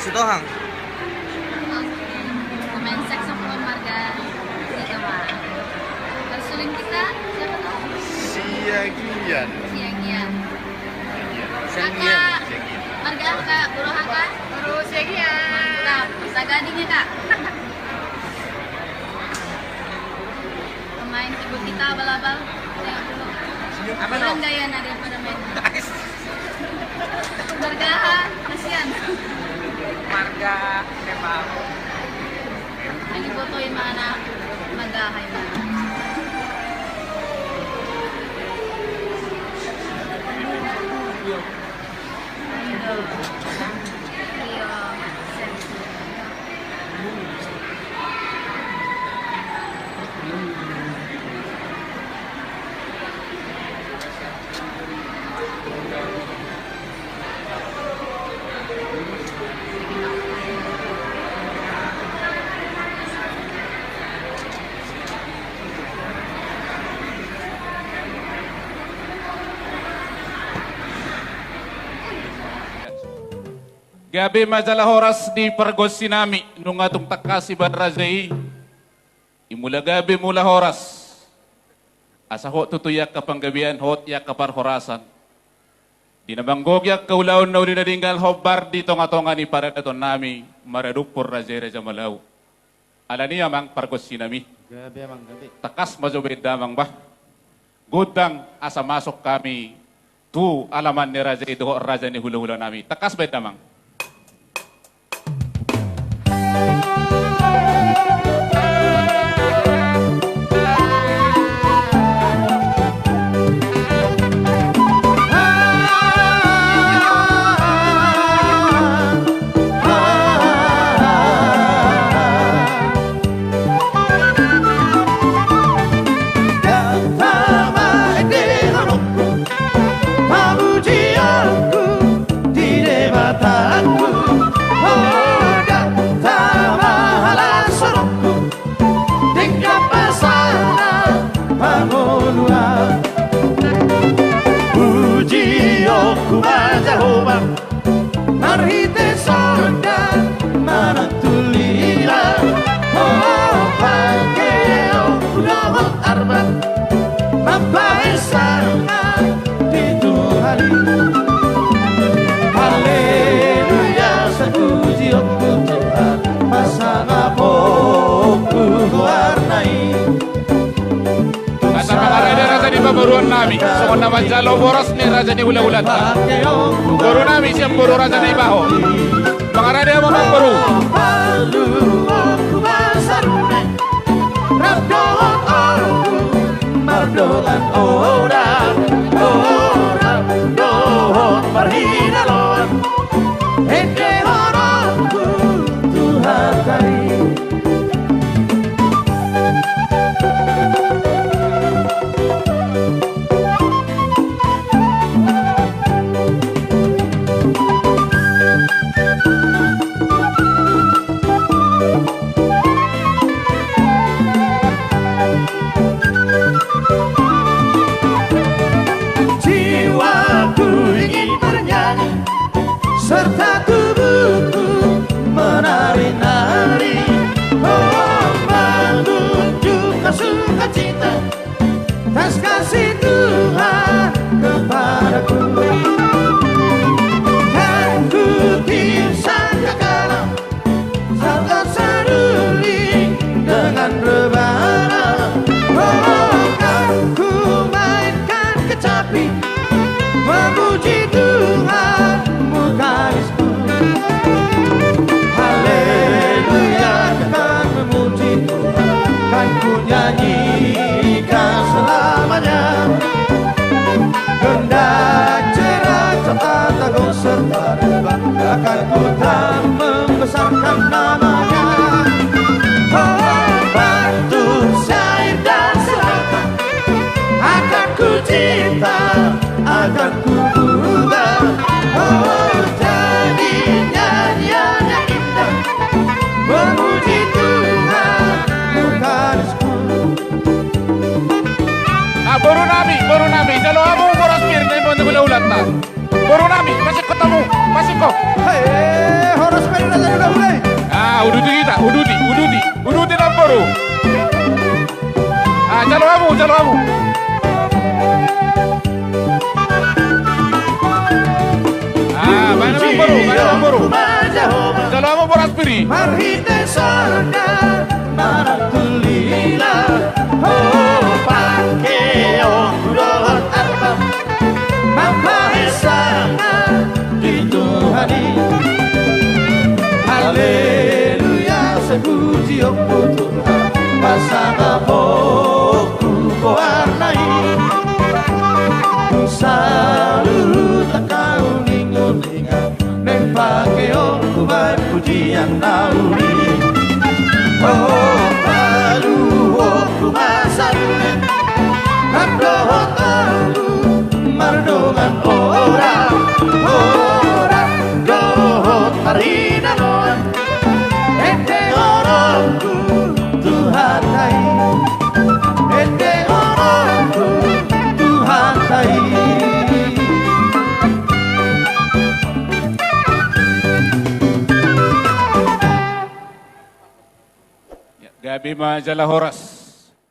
Sitohang. Pemain saxophone marga dito mah. Tersuling kita siapa tuh? Siagian. Siagian. Siagian. Kakak, marga apa kak? Buruhan kak? Buru Siagian. Mantap. Bisa gadingnya kak? Pemain keyboard kita abal-abal. Tengok dulu. Apa Bilang no? gaya nada pada main. Marga, kasihan. Marga memang. Ang ibotohin mga anak, magahay na. Gabi majalah horas di pergos sinami nung atong takasi badrajay. Imula gabi mula horas. Asa ho tutuyak kapanggabian hot yak kapar horasan. Dinabanggog yak kaulaon na uli na dinggal hobar dito nga tonga ni para daton nami maradupor rajay raja malaw. Ala niya mang pergos sinami. Gabi mang gabi. Takas majobed damang bah. Gudang asa masok kami tu alaman ni raja itu raja ni hula-hula nami. Takas bed damang. Baruan nami, semua nama jalo boros ni raja ni ulat-ulat. Baru nami siap baru raja ni baho. Pengarada mau baru. Mardolan orang, orang, dohon marhina loan, ente orangku Tuhan karim. Serta tubuhku menari-nari, oh menunjukkan sukacita tas kasih Tuhan kepadaku. Dan ku kisah kekalam serta seruling dengan rebana, oh kan ku mainkan kecapi memuji Tuhan mukarisku. Haleluya, kan memuji Tuhan, kan ku nyanyikan selamanya. Gendak cerah cepat agung serta rebah, akan ku tak membesarkan namanya. Oh batu syair dan selatan akan ku cinta, akan ku ubah. Oh jadi nyanyian yang indah memuji Tuhan mukarisku. Baru nami, jalo amo boros mir na ulat-ulat na. Baru nami, masih ketemu, masih kok. Hei, horas ududi namporo. Ah, jalo kamu. Ah, mana namporo. Jalo kamu boras piri. Marhite sorga maratulila oh pake urut arba mamahesana di Tuhani haleluya sepuji oku Tuhan pasanga boku warnai salut takau ninguningan neng pake oku pujian nauri oh baru oku masaru Abdoh tahu mardongan orang dohot marinanon ente orangku Tuhan hai ente orangku Tuhan hai. Gabi majalah Horas.